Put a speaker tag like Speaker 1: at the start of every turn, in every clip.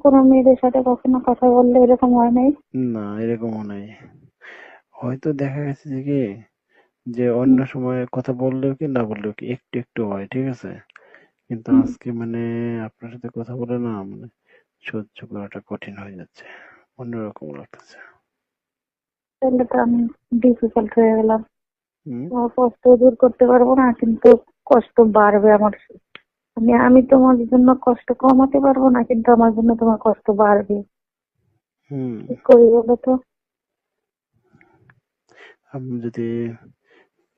Speaker 1: কোনো মেয়েদের সাথে কখনো কথা বললে এরকম হয় নাই?
Speaker 2: না, এরকমও নাই। হয়তো দেখা গেছে যে কি, যে অন্য
Speaker 1: হুম,
Speaker 2: সময় কথা বললেও কি না বললেও কি একটু একটু হয়, ঠিক আছে? কিন্তু
Speaker 1: হুম।
Speaker 2: আজকে মানে আপনার সাথে কথা বলে না মানে সহ্য করাটা কঠিন হয়ে যাচ্ছে, অন্যরকম লাগতেছে।
Speaker 1: তাহলে তো আমি ডিফিকাল্ট হয়ে গেলাম।
Speaker 2: হুম।
Speaker 1: তোমার কষ্ট দূর করতে পারবো না, কিন্তু কষ্ট বাড়বে আমার। আমি তোমার জন্য কষ্ট কমাতে পারবো না, কিন্তু আমার জন্য তোমার কষ্ট বাড়বে।
Speaker 2: হুম।
Speaker 1: কি করি বলো তো?
Speaker 2: আপনি যদি,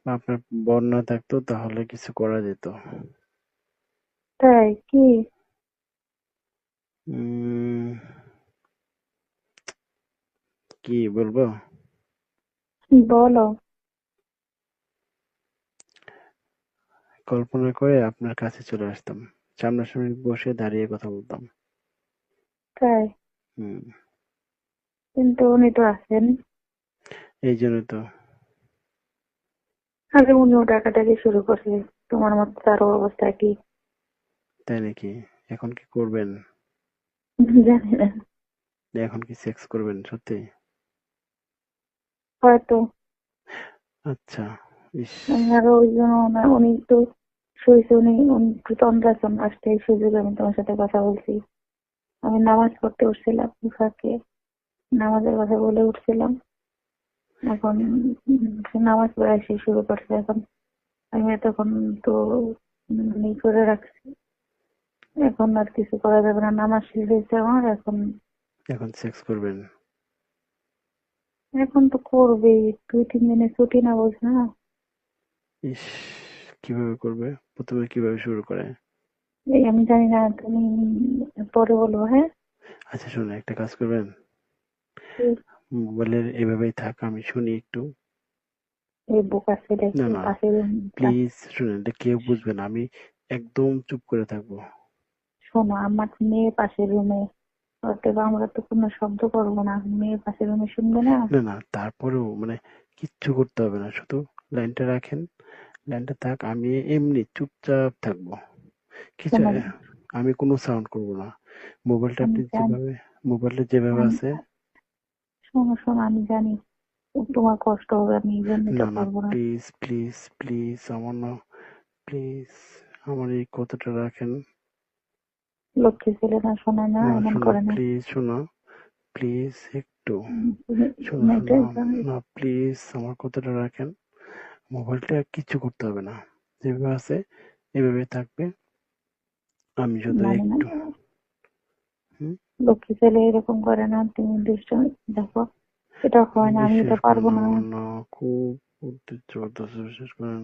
Speaker 2: আপনার বর না থাকতো তাহলে কিছু করা যেত।
Speaker 1: তাই কি?
Speaker 2: উম, কি বলবো?
Speaker 1: বলো।
Speaker 2: কল্পনা করে আপনার কাছে চলে আসতাম, সামনাসামনি বসে দাঁড়িয়ে কথা বলতাম।
Speaker 1: তাই?
Speaker 2: হুম।
Speaker 1: কিন্তু উনি তো আছেন।
Speaker 2: এই জন্য তো।
Speaker 1: আগে উনিও ডাকাডাকি শুরু করছে। তোমার মতো তারও অবস্থা কি?
Speaker 2: তাই নাকি? এখন কি করবেন?
Speaker 1: জানি না।
Speaker 2: এখন কি সেক্স করবেন সত্যি?
Speaker 1: হয়তো।
Speaker 2: আচ্ছা। ইস।
Speaker 1: আমি আরো ওই জন্য উনি একটু শুয়েছে, উনি একটু তন্দ্রাচ্ছন্ন, আসতে এই সুযোগে আমি তোমার সাথে কথা বলছি। আমি নামাজ পড়তে উঠছিলাম ফাঁকে, নামাজের কথা বলে উঠছিলাম। এখন সে নামাজ পড়ে এসে শুরু করছে এখন। আমি এতক্ষণ তো করে রাখছি। এখন আর কিছু করা যাবে না, নামাজ শেষ হয়েছে আমার এখন।
Speaker 2: এখন সেক্স করবেন?
Speaker 1: এখন তো করবেই, 2-3 দিনের ছুটি না, বলছে না?
Speaker 2: ইস, কিভাবে করবে? প্রথমে কিভাবে শুরু করে?
Speaker 1: এই আমি জানি না, তুমি পরে বলবো, হ্যাঁ?
Speaker 2: আচ্ছা শুনুন, একটা কাজ করবেন,
Speaker 1: এই
Speaker 2: মোবাইলের এভাবেই থাক, আমি শুনি একটু।
Speaker 1: এই বোকা ছেলে
Speaker 2: না
Speaker 1: এই
Speaker 2: না,
Speaker 1: পাশের
Speaker 2: প্লিজ শুনেন, এটা কেউ বুঝবে না, আমি একদম চুপ করে থাকবো।
Speaker 1: শোনো, আমার মেয়ে পাশের রুমে, অতএব আমরা তো কোনো শব্দ করবো না, মেয়ে পাশের রুমে শুনবে না।
Speaker 2: না না, তারপরেও মানে কিচ্ছু করতে হবে না, শুধু লাইনটা রাখেন, লাইনটা থাক, আমি এমনি চুপচাপ থাকবো। কিছু,
Speaker 1: শোনো,
Speaker 2: আমি কোনো সাউন্ড করব না। মোবাইলটা
Speaker 1: আমি
Speaker 2: আপনি
Speaker 1: জানি,
Speaker 2: যেভাবে, মোবাইলটা যেভাবে
Speaker 1: আমি
Speaker 2: আছে।
Speaker 1: শোনো শোনো, আমি জানি তোমার কষ্ট হবে, আমি এই জন্য
Speaker 2: না
Speaker 1: এটা
Speaker 2: না,
Speaker 1: করবো না।
Speaker 2: প্লিজ প্লিজ প্লিজ, আমার না, প্লিজ, আমার এই কথাটা রাখেন।
Speaker 1: লক্ষ্মী ছেলে না, শোনা না,
Speaker 2: না
Speaker 1: এমন
Speaker 2: শোনো
Speaker 1: করে না।
Speaker 2: প্লিজ, শোনো প্লিজ একটু,
Speaker 1: তুমি
Speaker 2: শোনো
Speaker 1: তুমি
Speaker 2: শোনো,
Speaker 1: এটাই জানো।
Speaker 2: না প্লিজ আমার কথাটা রাখেন। মোবাইলটা কিচ্ছু করতে হবে না, যেভাবে আছে এভাবে থাকবে, আমি শুধু
Speaker 1: মানে না,
Speaker 2: একটু। হুম।
Speaker 1: লক্ষ্মী ছেলে এরকম করে না, তুমি দুষ্ট। দেখো, এটা হয় না, আমি
Speaker 2: বিশ্বাস
Speaker 1: এটা
Speaker 2: করেন,
Speaker 1: পারবো না।
Speaker 2: আমার না খুব উঠতে ইচ্ছে করতেছে, বিশ্বাস করেন।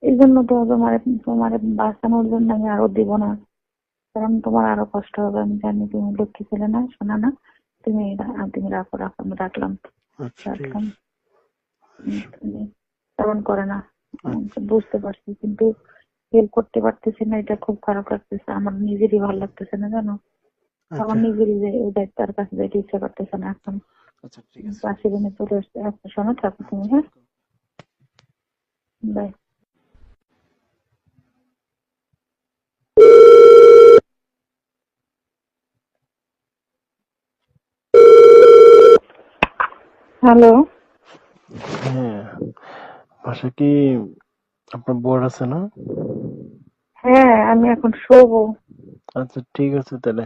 Speaker 1: এই জন্য তো তোমার তোমার বাঁচানোর জন্য আমি আরো দিব না, কারণ তোমার আরো কষ্ট হবে। আমি জানি তুমি লক্ষ্মী ছেলে না, শোনা না। তুমি রাখো রাখো, আমি রাখলাম।
Speaker 2: আচ্ছা ঠিক
Speaker 1: রাখলাম।
Speaker 2: আছে।
Speaker 1: তুমি তেমন করে না।
Speaker 2: আচ্ছা।
Speaker 1: বুঝতে পারছি, কিন্তু হেল্প করতে পারতেছি না, এটা খুব খারাপ লাগতেছে আমার, নিজেরই ভালো লাগতেছে না, জানো? আমার
Speaker 2: আচ্ছা।
Speaker 1: নিজেরই যে ওই ডাক্তার কাছে যেতে ইচ্ছা করতেছে না এখন।
Speaker 2: আচ্ছা ঠিক আছে।
Speaker 1: পাশের রুমে চলে আসছে, আচ্ছা শোনো, থাকো তুমি, হ্যাঁ? বাই। হ্যালো।
Speaker 2: হ্যাঁ, বাসা কি আপনার বর আছে না?
Speaker 1: হ্যাঁ, আমি এখন শোবো।
Speaker 2: আচ্ছা ঠিক আছে তাহলে,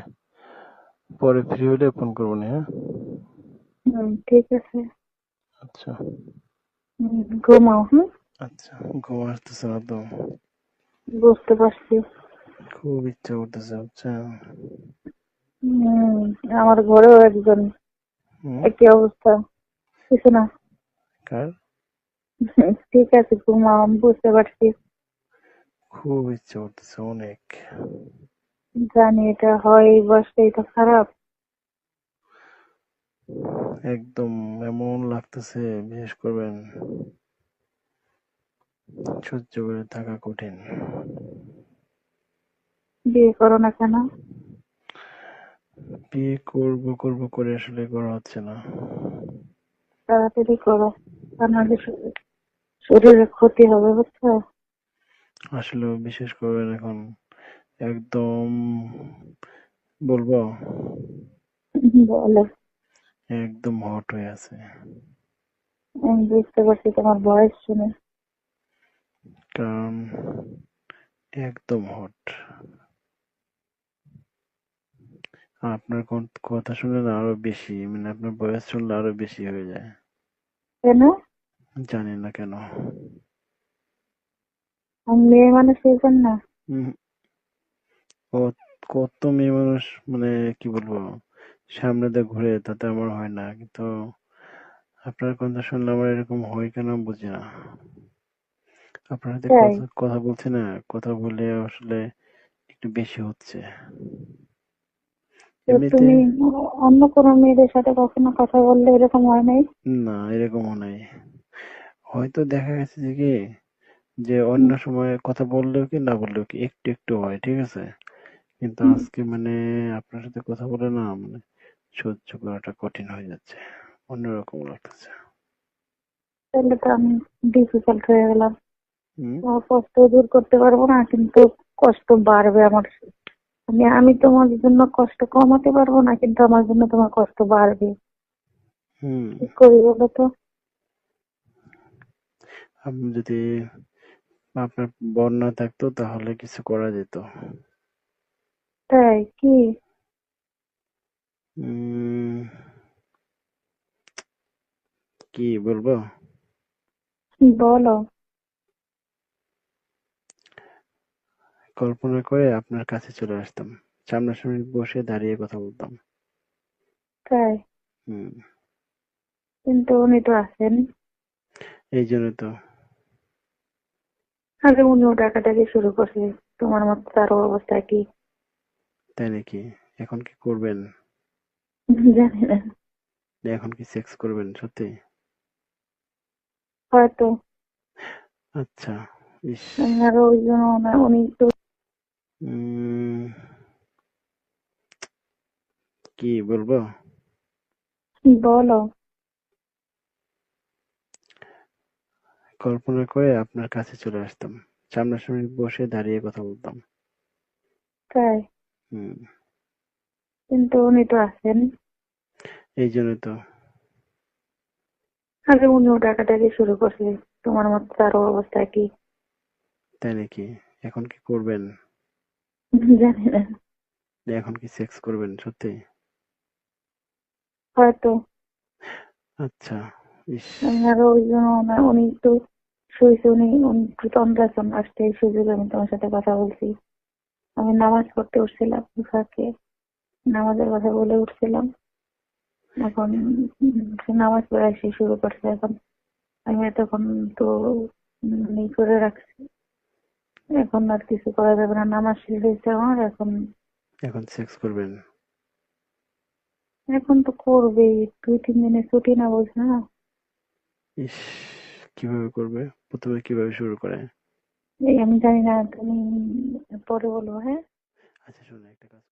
Speaker 2: পরে ফ্রি হলে ফোন করবো না, হ্যাঁ?
Speaker 1: ঠিক আছে।
Speaker 2: আচ্ছা।
Speaker 1: ঘুমাও, হুম।
Speaker 2: আচ্ছা, ঘুম আসতেছে না তো,
Speaker 1: বুঝতে পারছি।
Speaker 2: খুব ইচ্ছা করতেছে, আচ্ছা।
Speaker 1: হম। আমার ঘরেও একজন
Speaker 2: হুম।
Speaker 1: একই অবস্থা। কিছু না।
Speaker 2: কার?
Speaker 1: ঠিক আছে, ঘুমাও, আমি বুঝতে পারছি।
Speaker 2: খুব ইচ্ছা করতেছে অনেক।
Speaker 1: জানি এটা হয়, এই বয়সটা এটা খারাপ।
Speaker 2: একদম এমন লাগতেছে, বিশেষ করবেন, সহ্য করে থাকা কঠিন।
Speaker 1: বিয়ে করো না কেন?
Speaker 2: বিয়ে করব করব করে আসলে করা হচ্ছে না।
Speaker 1: তাড়াতাড়ি করো, তা নাহলে শরীরের ক্ষতি হবে, বুঝছো?
Speaker 2: আসলে বিশ্বাস করবেন এখন একদম, বলবো,
Speaker 1: বলো।
Speaker 2: একদম হট হয়ে আছে।
Speaker 1: আমি বুঝতে পারছি তোমার ভয়েস শুনে।
Speaker 2: কারণ একদম হট। আপনার কথা শুনলে না আরো বেশি, মানে আপনার ভয়েস শুনলে আরো বেশি হয়ে যায়।
Speaker 1: কেন?
Speaker 2: জানি না কেন।
Speaker 1: আমি মেয়ে মানুষ এই জন্য।
Speaker 2: উম, ও কত মেয়ে মানুষ, মানে কি বলবো, সামনে দিয়ে ঘুরে তাতে আমার হয় না, কিন্তু আপনার কথা শুনলে আমার এরকম হয় কেন বুঝি না। আপনার সাথে
Speaker 1: তাই?
Speaker 2: কথা কথা বলছি না, কথা বলে আসলে একটু বেশি হচ্ছে
Speaker 1: তো
Speaker 2: এমনিতে।
Speaker 1: তুমি অন্য কোনো মেয়েদের সাথে কখনো কথা বললে এরকম হয় নাই?
Speaker 2: না, এরকমও নাই। হয়তো দেখা গেছে যে কি, যে অন্য
Speaker 1: হুম,
Speaker 2: সময় কথা বললেও কি না বললেও কি একটু একটু হয়, ঠিক আছে, কিন্তু
Speaker 1: হুম।
Speaker 2: আজকে মানে আপনার সাথে কথা বলে না, মানে সহ্য করাটা কঠিন হয়ে যাচ্ছে, অন্যরকম লাগতেছে।
Speaker 1: তাহলে তো আমি ডিফিকাল্ট হয়ে গেলাম।
Speaker 2: হুম।
Speaker 1: তোমার কষ্ট দূর করতে পারবো না, কিন্তু কষ্ট বাড়বে আমার। আমি তোমার জন্য কষ্ট কমাতে পারবো না, কিন্তু আমার জন্য তোমার কষ্ট বাড়বে।
Speaker 2: হুম।
Speaker 1: কি করি বলো তো?
Speaker 2: আপনি যদি, আপনার বর না থাকতো তাহলে কিছু করা যেত।
Speaker 1: তাই কি?
Speaker 2: উম, কি বলবো,
Speaker 1: বলো।
Speaker 2: কল্পনা করে আপনার কাছে চলে আসতাম, সামনাসামনি বসে দাঁড়িয়ে কথা বলতাম।
Speaker 1: তাই?
Speaker 2: হুম।
Speaker 1: কিন্তু উনি তো আছেন।
Speaker 2: এই জন্য তো।
Speaker 1: আগে উনিও ডাকাডাকি শুরু করছে। তোমার মতো তারও অবস্থা কি?
Speaker 2: তাই নাকি? এখন কি করবেন?
Speaker 1: জানি না।
Speaker 2: এখন কি সেক্স করবেন সত্যি?
Speaker 1: হয়তো।
Speaker 2: আচ্ছা। ইস।
Speaker 1: আরো ওই জন্য উনি একটু।
Speaker 2: উম, কি বলবো,
Speaker 1: বলো।
Speaker 2: কল্পনা করে আপনার কাছে চলে আসতাম, সামনাসামনি বসে দাঁড়িয়ে কথা বলতাম।
Speaker 1: তাই?
Speaker 2: হুম।
Speaker 1: কিন্তু উনি তো আছেন।
Speaker 2: এই জন্য তো।
Speaker 1: আগে উনিও ডাকাডাকি শুরু করছে। তোমার মতো তারও অবস্থা কি?
Speaker 2: তাই নাকি? এখন কি করবেন?
Speaker 1: জানি না।
Speaker 2: এখন কি সেক্স করবেন সত্যি?
Speaker 1: হয়তো।
Speaker 2: আচ্ছা। ইস।
Speaker 1: আরো ওই জন্য উনি একটু শুয়েছে। উনি একটু তন্দ্রাসন আসছে, এই সুযোগে আমি তোমার সাথে কথা বলছি। আমি নামাজ পড়তে উঠছিলাম ফাঁকে, নামাজের কথা বলে উঠছিলাম। এখন সে নামাজ পড়া এসে শুরু করছে। এখন আমি তখন তো করে রাখছি। এখন আর কিছু করা যাবে না, নামাজ শেষ হয়েছে আমার। এখন
Speaker 2: এখন সেক্স করবেন?
Speaker 1: এখন তো করবেই, 2-3 দিনের ছুটি না, বলছে না?
Speaker 2: ইস, কিভাবে করবে, প্রথমে কিভাবে শুরু করে?
Speaker 1: এই আমি জানি না, তুমি পরে বলবো, হ্যাঁ?
Speaker 2: আচ্ছা শুনুন, একটা কাজ